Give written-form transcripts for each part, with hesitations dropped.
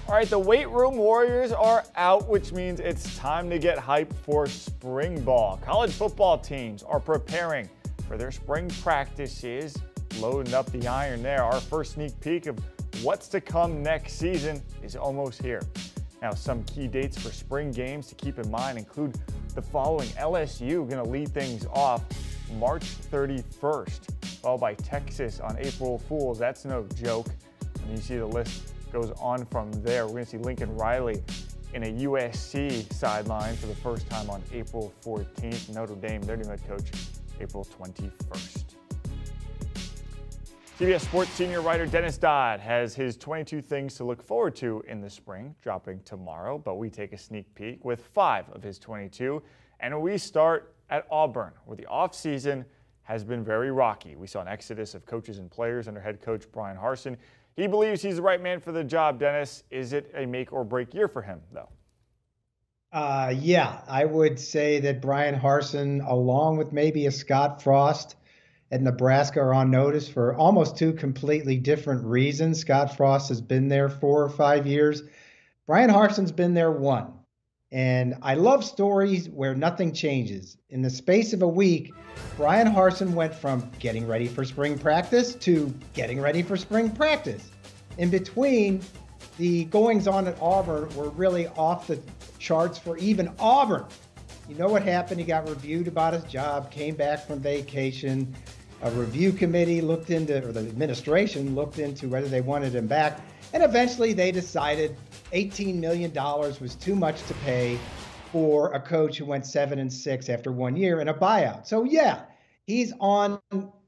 All right, the weight room warriors are out, which means it's time to get hyped for spring ball. College football teams are preparing for their spring practices, loading up the iron there. Our first sneak peek of what's to come next season is almost here. Now, some key dates for spring games to keep in mind include the following. LSU going to lead things off March 31st, followed by Texas on April Fools. That's no joke. And you see the list goes on from there. We're going to see Lincoln Riley in a USC sideline for the first time on April 14th. Notre Dame, their new head coach, April 21st. CBS Sports senior writer Dennis Dodd has his 22 things to look forward to in the spring, dropping tomorrow, but we take a sneak peek with 5 of his 22. And we start at Auburn, where the offseason has been very rocky. We saw an exodus of coaches and players under head coach Bryan Harsin. He believes he's the right man for the job, Dennis. Is it a make or break year for him, though? Yeah, I would say that Bryan Harsin, along with maybe a Scott Frost at Nebraska, are on notice for almost 2 completely different reasons. Scott Frost has been there 4 or 5 years. Bryan Harsin's been there 1. And I love stories where nothing changes. In the space of a week, Bryan Harsin went from getting ready for spring practice to getting ready for spring practice. In between, the goings-on at Auburn were really off the charts for even Auburn. You know what happened? He got reviewed about his job, came back from vacation. A review committee looked into, or the administration looked into whether they wanted him back. And eventually they decided $18 million was too much to pay for a coach who went 7-6 after 1 year in a buyout. So yeah, he's on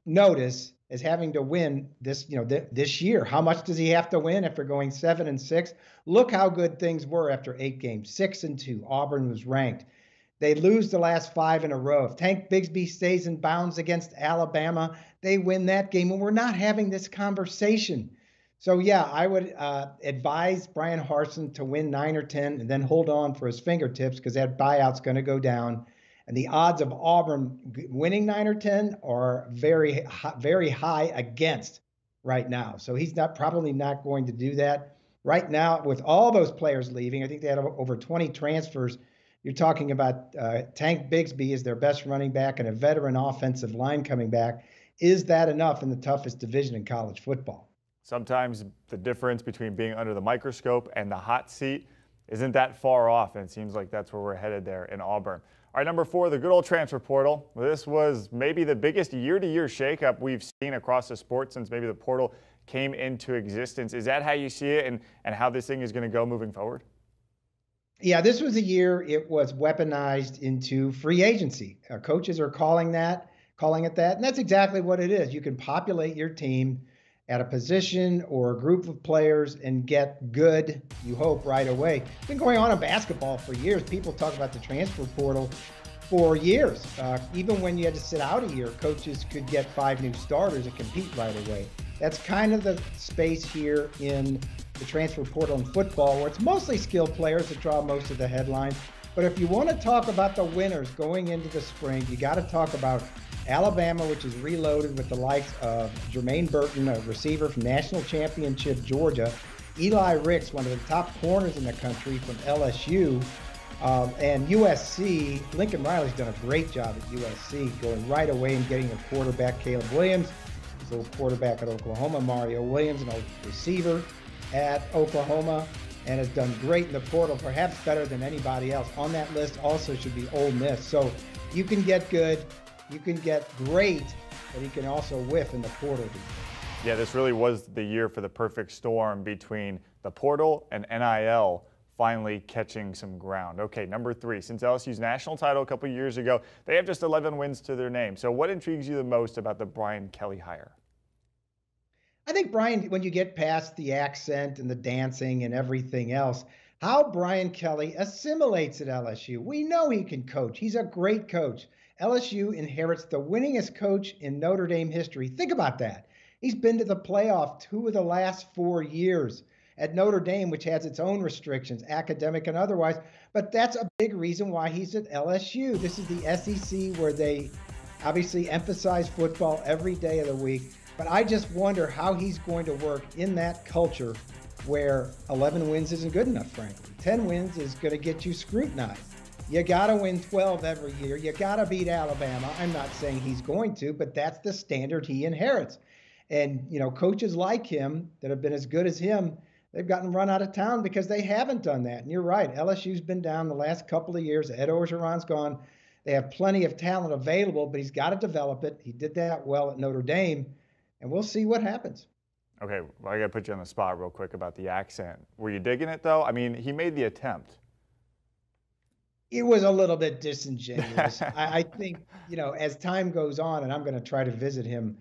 notice as having to win this, this year. How much does he have to win after going 7-6? Look how good things were after 8 games, 6-2. Auburn was ranked. They lose the last 5 in a row. If Tank Bigsby stays in bounds against Alabama, they win that game. And we're not having this conversation. So yeah, I would advise Bryan Harsin to win 9 or 10 and then hold on for his fingertips, because that buyout's going to go down. And the odds of Auburn winning 9 or 10 are very high against right now. So he's probably not going to do that. Right now, with all those players leaving, I think they had over 20 transfers. You're talking about Tank Bigsby is their best running back and a veteran offensive line coming back. Is that enough in the toughest division in college football? Sometimes the difference between being under the microscope and the hot seat isn't that far off, and it seems like that's where we're headed there in Auburn. All right, number 4, the good old transfer portal. This was maybe the biggest year-to-year shakeup we've seen across the sport since maybe the portal came into existence. Is that how you see it, and how this thing is going to go moving forward? Yeah, this was a year it was weaponized into free agency. Coaches are calling it that, and that's exactly what it is. You can populate your team at a position or a group of players and get good, you hope, right away. It's been going on in basketball for years. People talk about the transfer portal for years. Even when you had to sit out a year, coaches could get 5 new starters and compete right away. That's kind of the space here in the transfer portal in football, where it's mostly skilled players that draw most of the headlines. But if you want to talk about the winners going into the spring, you got to talk about Alabama, which is reloaded with the likes of Jermaine Burton, a receiver from national championship Georgia, Eli Ricks, one of the top corners in the country from LSU, and USC. Lincoln Riley's done a great job at USC, going right away and getting a quarterback, Caleb Williams, his old quarterback at Oklahoma, Mario Williams, an old receiver at Oklahoma, and has done great in the portal, perhaps better than anybody else. On that list also should be Ole Miss. So you can get good, you can get great, but he can also whiff in the portal. Yeah, this really was the year for the perfect storm between the portal and NIL finally catching some ground. Okay, number 3, since LSU's national title a couple years ago, they have just 11 wins to their name. So what intrigues you the most about the Brian Kelly hire? I think Brian, when you get past the accent and the dancing and everything else, how Brian Kelly assimilates at LSU. We know he can coach. He's a great coach. LSU inherits the winningest coach in Notre Dame history. Think about that. He's been to the playoff 2 of the last 4 years at Notre Dame, which has its own restrictions, academic and otherwise. But that's a big reason why he's at LSU. This is the SEC, where they obviously emphasize football every day of the week. But I just wonder how he's going to work in that culture where 11 wins isn't good enough, frankly. 10 wins is going to get you scrutinized. You got to win 12 every year. You got to beat Alabama. I'm not saying he's going to, but that's the standard he inherits. And, you know, coaches like him that have been as good as him, they've gotten run out of town because they haven't done that. And you're right. LSU's been down the last couple of years. Ed Orgeron's gone. They have plenty of talent available, but he's got to develop it. He did that well at Notre Dame, and we'll see what happens. Okay, well, I got to put you on the spot real quick about the accent. Were you digging it, though? I mean, he made the attempt. It was a little bit disingenuous. I think, you know, as time goes on, and I'm going to try to visit him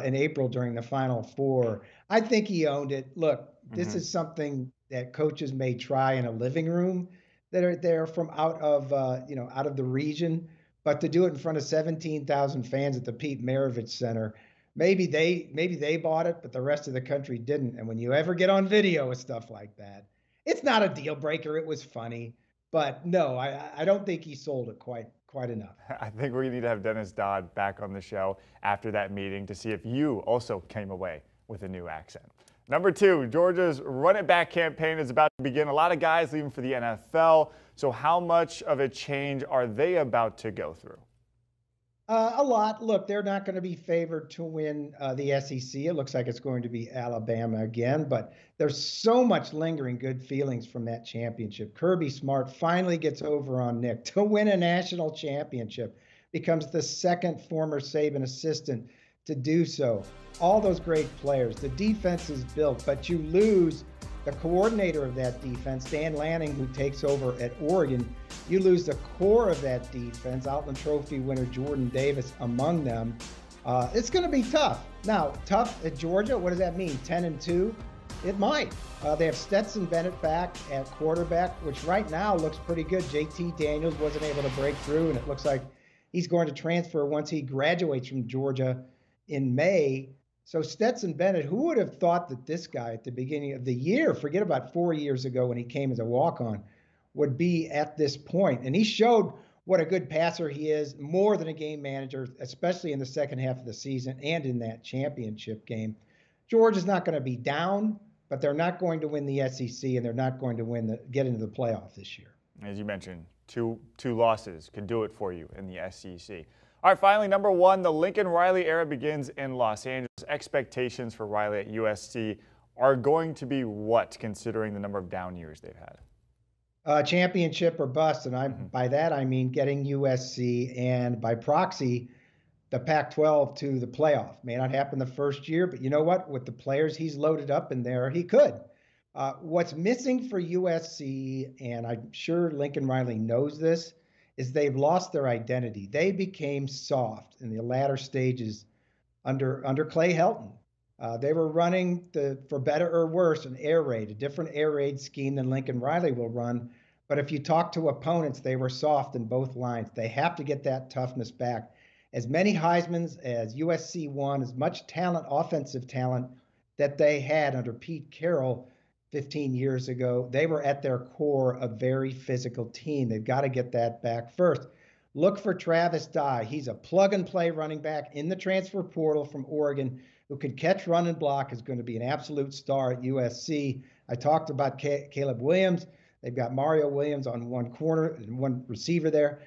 in April during the Final Four, I think he owned it. Look, this is something that coaches may try in a living room that are there from out of, out of the region, but to do it in front of 17,000 fans at the Pete Maravich Center, maybe they bought it, but the rest of the country didn't. And when you ever get on video with stuff like that, it's not a deal breaker. It was funny. But no, I don't think he sold it quite enough. I think we need to have Dennis Dodd back on the show after that meeting to see if you also came away with a new accent. Number 2, Georgia's Run It Back campaign is about to begin. A lot of guys leaving for the NFL. So how much of a change are they about to go through? A lot. Look, they're not going to be favored to win the SEC. It looks like it's going to be Alabama again, but there's so much lingering good feelings from that championship. Kirby Smart finally gets over on Nick to win a national championship, becomes the second former Saban assistant to do so. All those great players. The defense is built, but you lose the coordinator of that defense, Dan Lanning, who takes over at Oregon. You lose the core of that defense, Outland Trophy winner Jordan Davis among them. It's going to be tough. Now, tough at Georgia, what does that mean? 10-2? It might. They have Stetson Bennett back at quarterback, which right now looks pretty good. JT Daniels wasn't able to break through, and it looks like he's going to transfer once he graduates from Georgia in May. So Stetson Bennett, who would have thought that this guy at the beginning of the year, forget about 4 years ago when he came as a walk-on, would be at this point. And he showed what a good passer he is, more than a game manager, especially in the second half of the season and in that championship game. Georgia's not going to be down, but they're not going to win the SEC, and they're not going to get into the playoff this year. As you mentioned, two losses could do it for you in the SEC. All right, finally, number 1, the Lincoln Riley era begins in Los Angeles. Expectations for Riley at USC are going to be what, considering the number of down years they've had? Championship or bust, and by that I mean getting USC and by proxy the Pac-12 to the playoff. May not happen the first year, but you know what? With the players he's loaded up in there, he could. What's missing for USC, and I'm sure Lincoln Riley knows this, is they've lost their identity. They became soft in the latter stages under Clay Helton. They were running, for better or worse, an air raid, a different air raid scheme than Lincoln Riley will run. But if you talk to opponents, they were soft in both lines. They have to get that toughness back. As many Heismans as USC won, as much talent, offensive talent, that they had under Pete Carroll 15 years ago, they were at their core a very physical team. They've got to get that back first. Look for Travis Dye. He's a plug-and-play running back in the transfer portal from Oregon who can catch, run, and block, is going to be an absolute star at USC. I talked about Caleb Williams. They've got Mario Williams on one corner and one receiver there.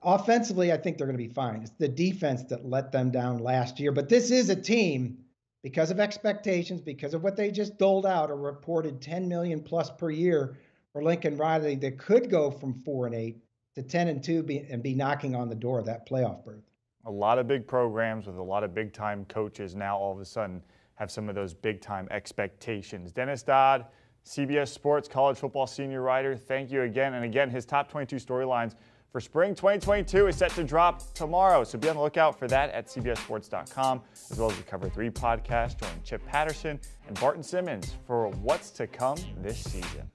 Offensively, I think they're going to be fine. It's the defense that let them down last year. But this is a team, because of expectations, because of what they just doled out, a reported $10 million plus per year for Lincoln Riley, that could go from 4-8 to 10-2 and be knocking on the door of that playoff berth. A lot of big programs with a lot of big-time coaches now all of a sudden have some of those big-time expectations. Dennis Dodd, CBS Sports college football senior writer, thank you again. And again, his top 22 storylines for spring 2022 is set to drop tomorrow, so be on the lookout for that at cbssports.com, as well as the Cover 3 podcast. Join Chip Patterson and Barton Simmons for what's to come this season.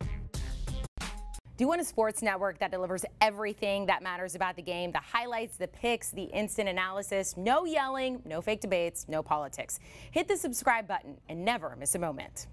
Do you want a sports network that delivers everything that matters about the game? The highlights, the picks, the instant analysis, no yelling, no fake debates, no politics. Hit the subscribe button and never miss a moment.